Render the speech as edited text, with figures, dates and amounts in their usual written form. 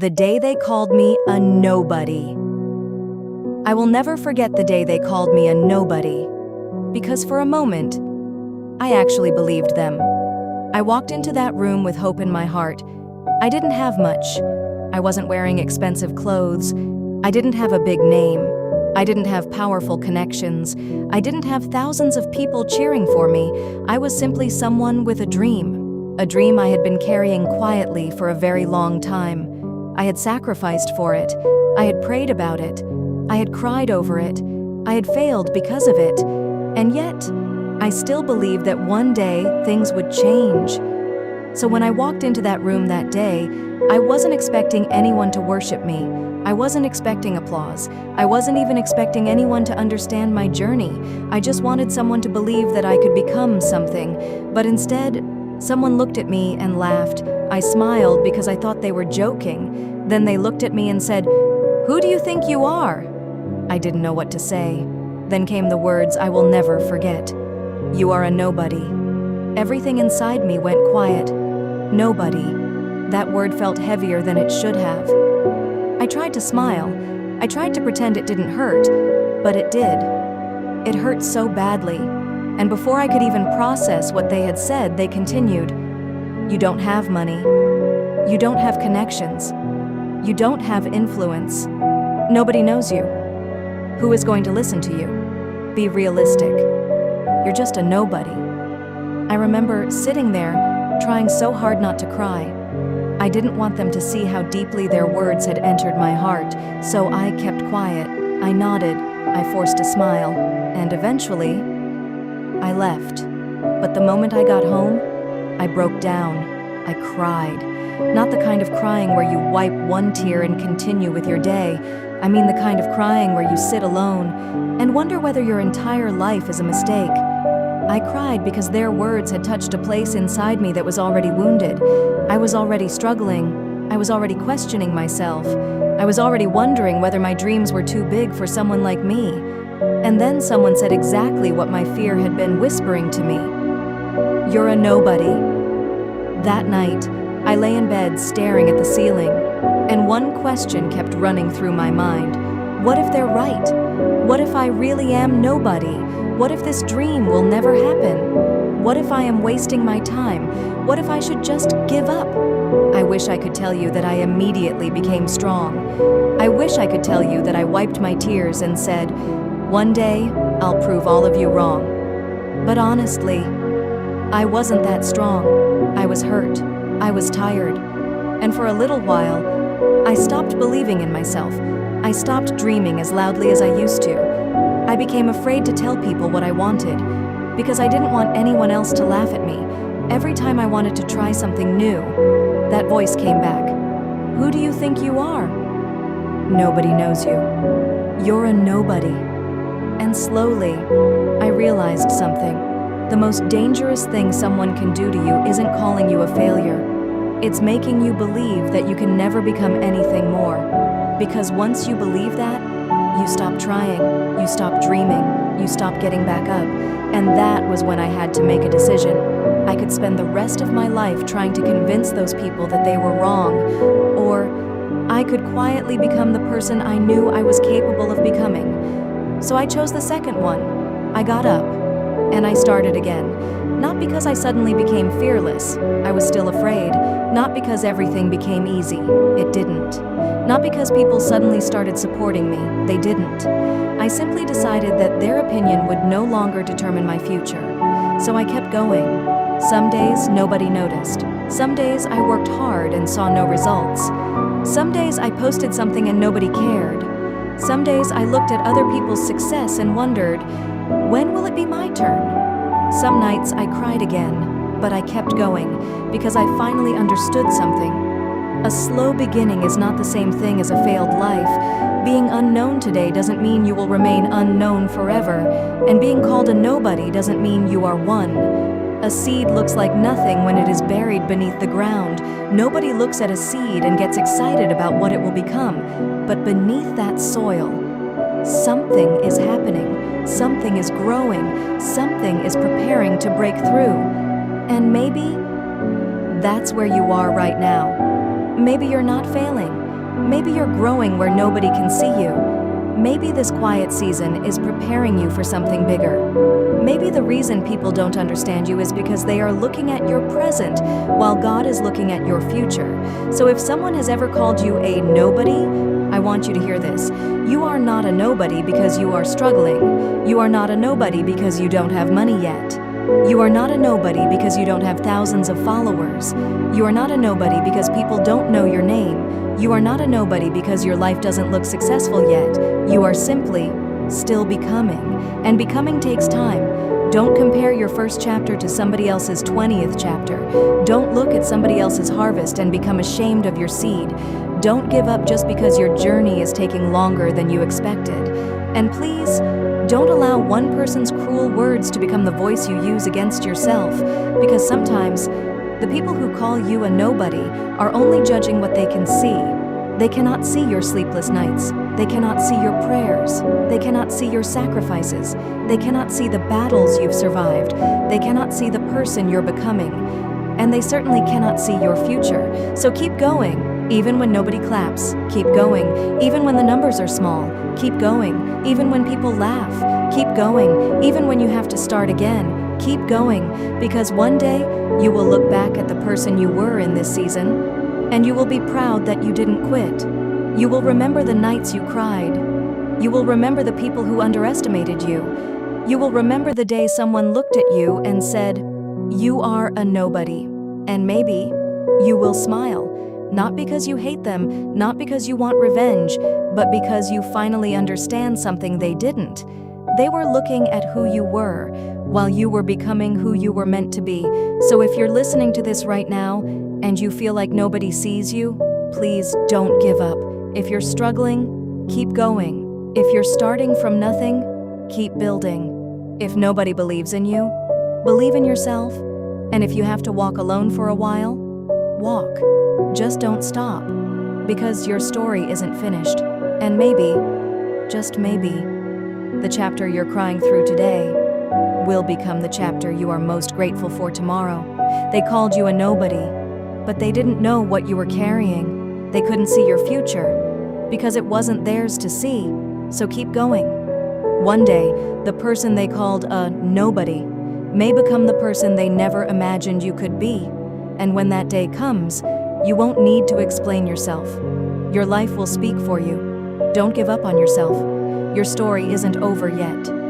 The day they called me a nobody. I will never forget the day they called me a nobody, because for a moment, I actually believed them. I walked into that room with hope in my heart. I didn't have much. I wasn't wearing expensive clothes. I didn't have a big name. I didn't have powerful connections. I didn't have thousands of people cheering for me. I was simply someone with a dream I had been carrying quietly for a very long time. I had sacrificed for it. I had prayed about it. I had cried over it. I had failed because of it. And yet, I still believed that one day things would change. So when I walked into that room that day, I wasn't expecting anyone to worship me. I wasn't expecting applause. I wasn't even expecting anyone to understand my journey. I just wanted someone to believe that I could become something. But instead, someone looked at me and laughed. I smiled because I thought they were joking. Then they looked at me and said, "Who do you think you are?" I didn't know what to say. Then came the words I will never forget. "You are a nobody." Everything inside me went quiet. Nobody. That word felt heavier than it should have. I tried to smile. I tried to pretend it didn't hurt, but it did. It hurt so badly. And before I could even process what they had said, they continued, "You don't have money. You don't have connections. You don't have influence. Nobody knows you. Who is going to listen to you? Be realistic. You're just a nobody." I remember sitting there, trying so hard not to cry. I didn't want them to see how deeply their words had entered my heart, so I kept quiet. I nodded. I forced a smile. And eventually, I left. But the moment I got home, I broke down. I cried. Not the kind of crying where you wipe one tear and continue with your day. I mean the kind of crying where you sit alone and wonder whether your entire life is a mistake. I cried because their words had touched a place inside me that was already wounded. I was already struggling. I was already questioning myself. I was already wondering whether my dreams were too big for someone like me. And then someone said exactly what my fear had been whispering to me. "You're a nobody." That night, I lay in bed staring at the ceiling, and one question kept running through my mind. What if they're right? What if I really am nobody? What if this dream will never happen? What if I am wasting my time? What if I should just give up? I wish I could tell you that I immediately became strong. I wish I could tell you that I wiped my tears and said, "One day, I'll prove all of you wrong." But honestly, I wasn't that strong. I was hurt. I was tired. And for a little while, I stopped believing in myself. I stopped dreaming as loudly as I used to. I became afraid to tell people what I wanted, because I didn't want anyone else to laugh at me. Every time I wanted to try something new, that voice came back. "Who do you think you are?" Nobody knows you. You're a nobody. And slowly, I realized something. The most dangerous thing someone can do to you isn't calling you a failure. It's making you believe that you can never become anything more. Because once you believe that, you stop trying, you stop dreaming, you stop getting back up. And that was when I had to make a decision. I could spend the rest of my life trying to convince those people that they were wrong, or I could quietly become the person I knew I was capable of becoming. So I chose the second one. I got up, and I started again. Not because I suddenly became fearless. I was still afraid. Not because everything became easy. It didn't. Not because people suddenly started supporting me. They didn't. I simply decided that their opinion would no longer determine my future. So I kept going. Some days, nobody noticed. Some days, I worked hard and saw no results. Some days, I posted something and nobody cared. Some days, I looked at other people's success and wondered, when will it be my turn? Some nights, I cried again, but I kept going because I finally understood something. A slow beginning is not the same thing as a failed life. Being unknown today doesn't mean you will remain unknown forever, and being called a nobody doesn't mean you are one. A seed looks like nothing when it is buried beneath the ground. Nobody looks at a seed and gets excited about what it will become, but beneath that soil, something is happening. Something is growing. Something is preparing to break through. And maybe that's where you are right now. Maybe you're not failing. Maybe you're growing where nobody can see you. Maybe this quiet season is preparing you for something bigger. Maybe the reason people don't understand you is because they are looking at your present while God is looking at your future. So if someone has ever called you a nobody, I want you to hear this. You are not a nobody because you are struggling. You are not a nobody because you don't have money yet. You are not a nobody because you don't have thousands of followers. You are not a nobody because people don't know your name. You are not a nobody because your life doesn't look successful yet. You are simply still becoming. And becoming takes time. Don't compare your first chapter to somebody else's 20th chapter. Don't look at somebody else's harvest and become ashamed of your seed. Don't give up just because your journey is taking longer than you expected. And please, don't allow one person's cruel words to become the voice you use against yourself, because sometimes the people who call you a nobody are only judging what they can see. They cannot see your sleepless nights. They cannot see your prayers. They cannot see your sacrifices. They cannot see the battles you've survived. They cannot see the person you're becoming. And they certainly cannot see your future. So keep going, even when nobody claps. Keep going, even when the numbers are small. Keep going, even when people laugh. Keep going, even when you have to start again. Keep going, because one day you will look back at the person you were in this season, and you will be proud that you didn't quit. You will remember the nights you cried. You will remember the people who underestimated you. You will remember the day someone looked at you and said, "You are a nobody." And maybe you will smile, not because you hate them, not because you want revenge, but because you finally understand something they didn't. They were looking at who you were, while you were becoming who you were meant to be. So if you're listening to this right now, and you feel like nobody sees you, please don't give up. If you're struggling, keep going. If you're starting from nothing, keep building. If nobody believes in you, believe in yourself. And if you have to walk alone for a while, walk. Just don't stop, because your story isn't finished. And maybe, just maybe, the chapter you're crying through today will become the chapter you are most grateful for tomorrow. They called you a nobody, but they didn't know what you were carrying. They couldn't see your future because it wasn't theirs to see. So keep going. One day, the person they called a nobody may become the person they never imagined you could be. And when that day comes, you won't need to explain yourself. Your life will speak for you. Don't give up on yourself. Your story isn't over yet.